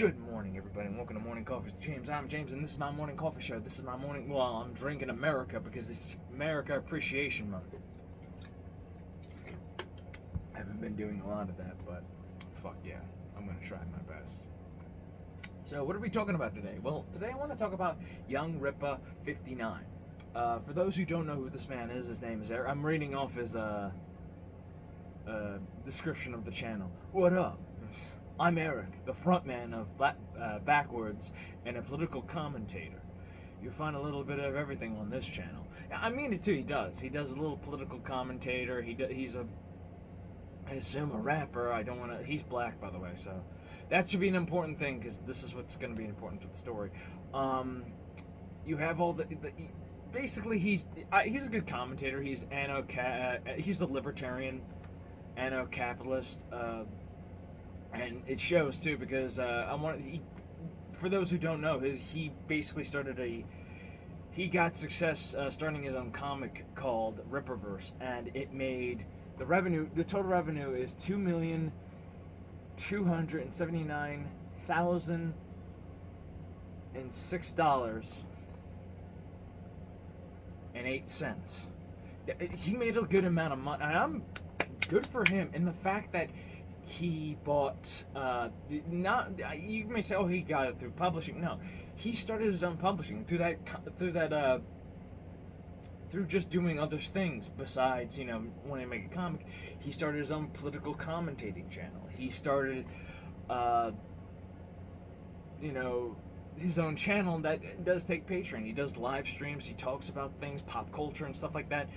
Good morning, everybody, and welcome to Morning Coffee with James. I'm James, and this is my morning coffee show. This is my morning. Well, I'm drinking America because it's America Appreciation Month. I haven't been doing a lot of that, but fuck yeah, I'm gonna try my best. So, what are we talking about today? Well, today I want to talk about Young Ripper 59. For those who don't know who this man is, his name is Eric. I'm reading off his description of the channel. What up? I'm Eric, the frontman of Backwards and a political commentator. You'll find a little bit of everything on this channel. I mean it too, he does. He does a little political commentator. He's I assume a rapper. I don't want to, he's black, by the way, so that should be an important thing because this is what's going to be important to the story. You have all basically he's a good commentator. He's he's the libertarian, anarcho-capitalist, and it shows too because for those who don't know, he basically he got success starting his own comic called Rippaverse, and it made the total revenue is $2,279,006.08. He made a good amount of money, and I'm good for him. And the fact that he bought you may say, oh, he got it through publishing. No, he started his own publishing through just doing other things besides wanting to make a comic. He started his own political commentating channel. He started his own channel that does take Patreon. He does live streams. He talks about things, pop culture and stuff like that,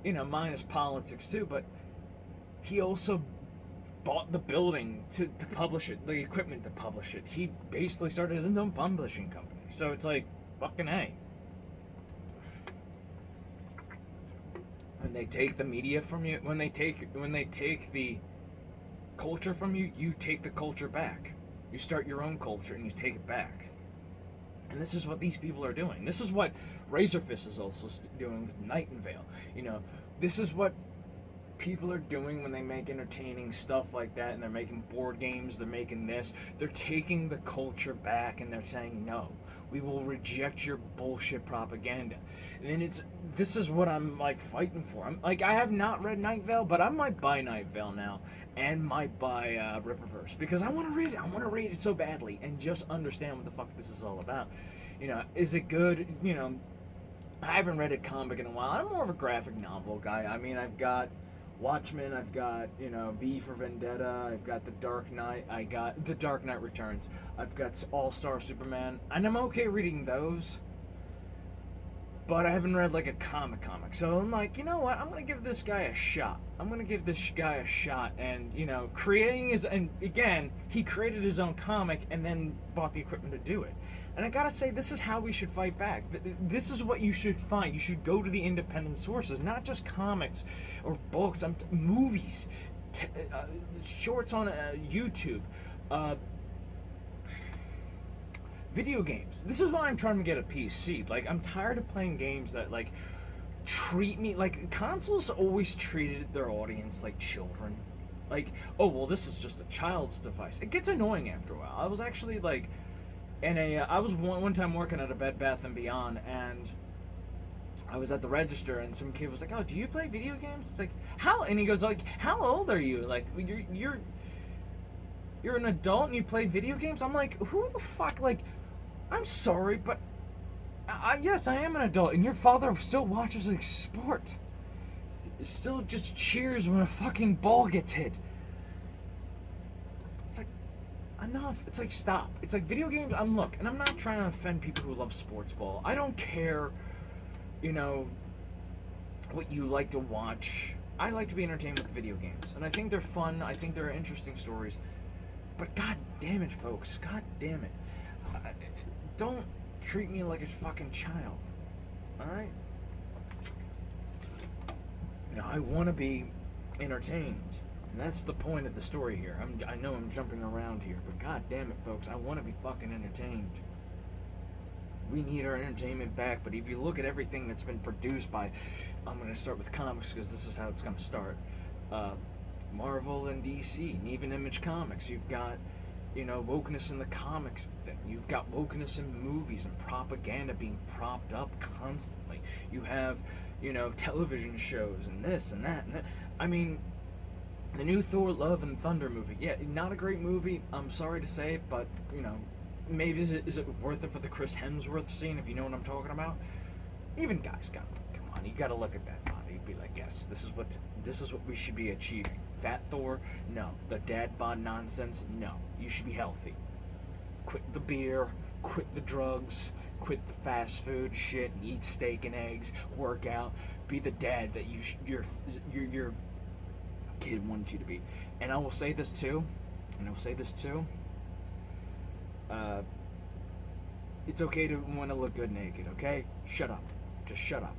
minus politics too. But he also bought the building to publish it, the equipment to publish it. He basically started his own publishing company. So it's like, fucking A. When they take the media from you, when they take the culture from you, you take the culture back. You start your own culture and you take it back. And this is what these people are doing. This is what Razorfist is also doing with Nightingale. This is what people are doing when they make entertaining stuff like that, and they're making board games, they're making this. They're taking the culture back and they're saying, no, we will reject your bullshit propaganda. And then this is what I'm like fighting for. I have not read Night Vale, but I might buy Night Vale now and might buy Rippaverse because I want to read it. I want to read it so badly and just understand what the fuck this is all about. Is it good? I haven't read a comic in a while. I'm more of a graphic novel guy. I mean, I've got Watchmen, I've got, V for Vendetta, I've got The Dark Knight, I got The Dark Knight Returns, I've got All-Star Superman, and I'm okay reading those, but I haven't read like a comic. So I'm like, you know what, I'm gonna give this guy a shot. And and again, he created his own comic and then bought the equipment to do it. And I gotta say, this is how we should fight back. This is what you should find. You should go to the independent sources, not just comics or books, movies, shorts on YouTube, video games. This is why I'm trying to get a PC. Like, I'm tired of playing games that treat me like consoles always treated their audience like children. Like, oh well, this is just a child's device. It gets annoying after a while. I was actually I was one time working at a Bed Bath & Beyond, and I was at the register, and some kid was like, "Oh, do you play video games?" It's like, "How?" And he goes like, "How old are you? Like, you're an adult and you play video games?" I'm like, "Who the fuck?" Like, I'm sorry, but yes, I am an adult, and your father still watches sport. Still just cheers when a fucking ball gets hit. It's like, enough. It's like, stop. It's like video games. Look, and I'm not trying to offend people who love sports ball. I don't care, what you like to watch. I like to be entertained with video games, and I think they're fun. I think they're interesting stories. But god damn it, folks. God damn it. Don't treat me like a fucking child. Alright? I want to be entertained. And that's the point of the story here. I know I'm jumping around here, but god damn it, folks, I want to be fucking entertained. We need our entertainment back, but if you look at everything that's been produced by, I'm going to start with comics because this is how it's going to start. Marvel and DC, and even Image Comics. You've got wokeness in the comics thing. You've got wokeness in movies and propaganda being propped up constantly. You have, television shows and this and that and that. I mean, the new Thor: Love and Thunder movie. Yeah, not a great movie. I'm sorry to say, but maybe is it worth it for the Chris Hemsworth scene? If you know what I'm talking about. Even guys got come on. You got to look at that body. You'd be like, yes, this is what we should be achieving. Fat Thor? No. The dad bod nonsense? No. You should be healthy. Quit the beer. Quit the drugs. Quit the fast food shit. And eat steak and eggs. Work out. Be the dad that your kid wanted you to be. And I will say this too. It's okay to want to look good naked. Okay? Shut up. Just shut up.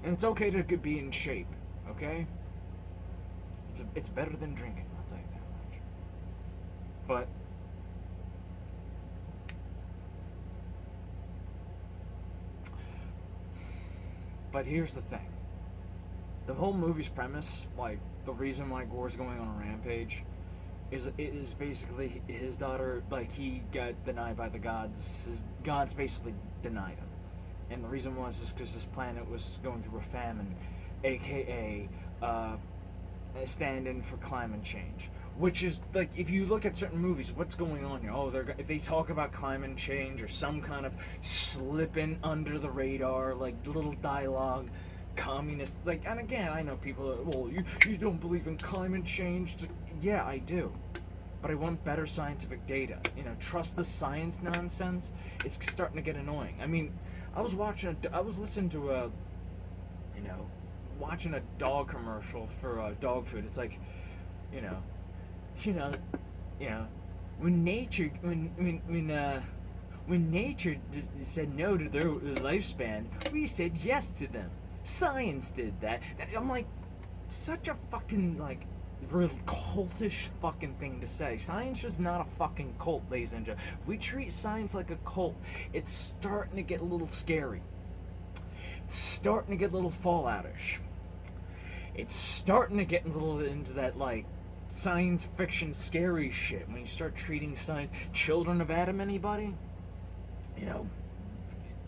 And it's okay to be in shape. Okay? It's better than drinking, I'll tell you that much. But here's the thing. The whole movie's premise, like the reason why Gore's going on a rampage, is basically his daughter. Like he got denied by the gods. His gods basically denied him, and the reason was because this planet was going through a famine, aka a stand-in for climate change, which is like if you look at certain movies, what's going on here? Oh, if they talk about climate change or some kind of slipping under the radar, like little dialogue, communist, like, and again, I know people are, well, you don't believe in climate change. Yeah, I do, but I want better scientific data. Trust the science nonsense. It's starting to get annoying. I mean, I was listening to watching a dog commercial for dog food. It's like, when nature said no to their lifespan, we said yes to them. Science did that. I'm like, such a fucking like real cultish fucking thing to say. Science is not a fucking cult, ladies and gentlemen. If we treat science like a cult, it's starting to get a little scary. It's starting to get a little Falloutish. It's starting to get a little into that like science fiction scary shit when you start treating science. Children of Adam, anybody?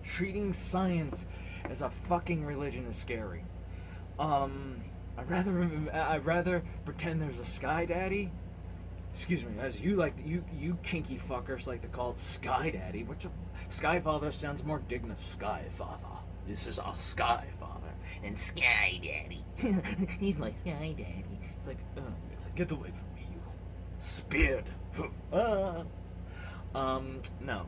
Treating science as a fucking religion is scary. I'd rather pretend there's a Sky Daddy. Excuse me, as you kinky fuckers like to call it Sky Daddy. Sky Father sounds more dignified. Sky Father. This is our Sky Father. And Sky Daddy. He's my Sky Daddy. It's like, get away from me, you speared. No.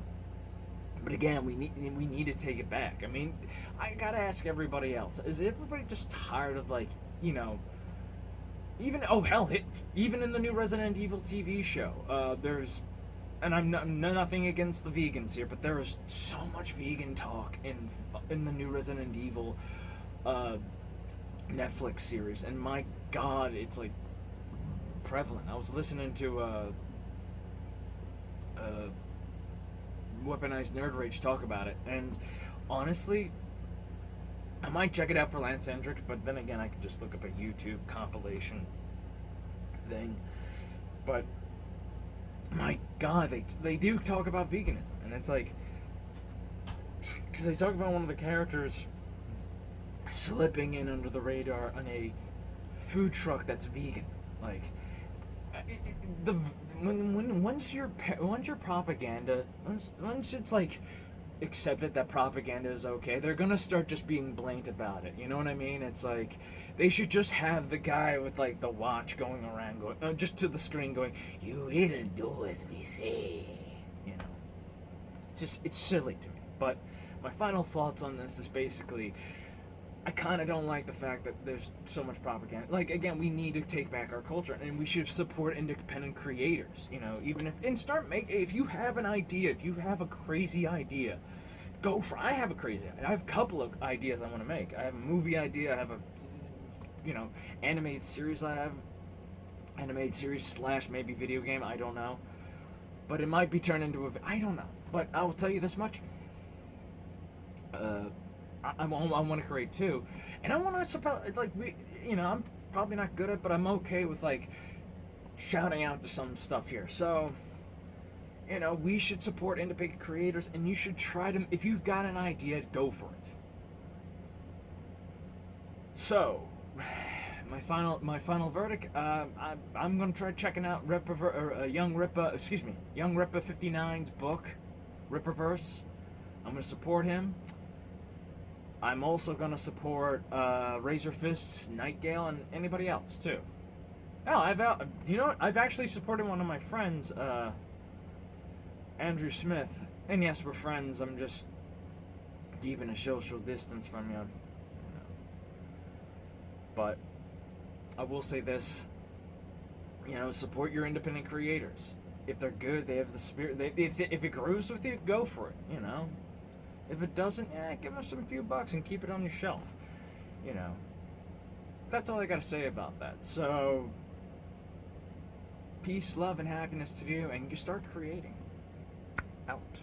But again, we need to take it back. I mean, I gotta ask everybody else: is everybody just tired of even even in the new Resident Evil TV show, there's, and I'm nothing against the vegans here, but there is so much vegan talk in the new Resident Evil Netflix series, and my God, it's like prevalent. I was listening to Weaponized Nerd Rage talk about it, and honestly, I might check it out for Lance Hendricks, but then again, I could just look up a YouTube compilation thing. But my God, they do talk about veganism, and it's like, because they talk about one of the characters slipping in under the radar on a food truck that's vegan. Like, once your propaganda, once it's like accepted that propaganda is okay, they're gonna start just being blatant about it. You know what I mean? It's like they should just have the guy with like the watch going around, going just to the screen, going, "You will do as we say." It's silly to me. But my final thoughts on this is basically, I kind of don't like the fact that there's so much propaganda. Like, again, we need to take back our culture, and we should support independent creators. Even if you have an idea, if you have a crazy idea, go for. I have a crazy idea. I have a couple of ideas I want to make. I have a movie idea. I have a, animated series. I have animated series / maybe video game. I don't know, but it might be turned into I don't know. But I will tell you this much. I want to create too, and I want to support. I'm probably not good at, but I'm okay with shouting out to some stuff here. So, You know, we should support independent creators, and you should try to, if you've got an idea, go for it. So, my final verdict. I'm gonna try checking out Young Rippa 59's book, Rippaverse. I'm gonna support him. I'm also gonna support Razor Fist's Nightgale and anybody else too. Oh, you know what? I've actually supported one of my friends, Andrew Smith. And yes, we're friends. I'm just keeping a social distance from you. But I will say this, you know, support your independent creators. If they're good, they have the spirit. If it grooves with you, go for it, you know. If it doesn't, give them some few bucks and keep it on your shelf, you know. That's all I gotta say about that. So, peace, love, and happiness to you, and you start creating. Out.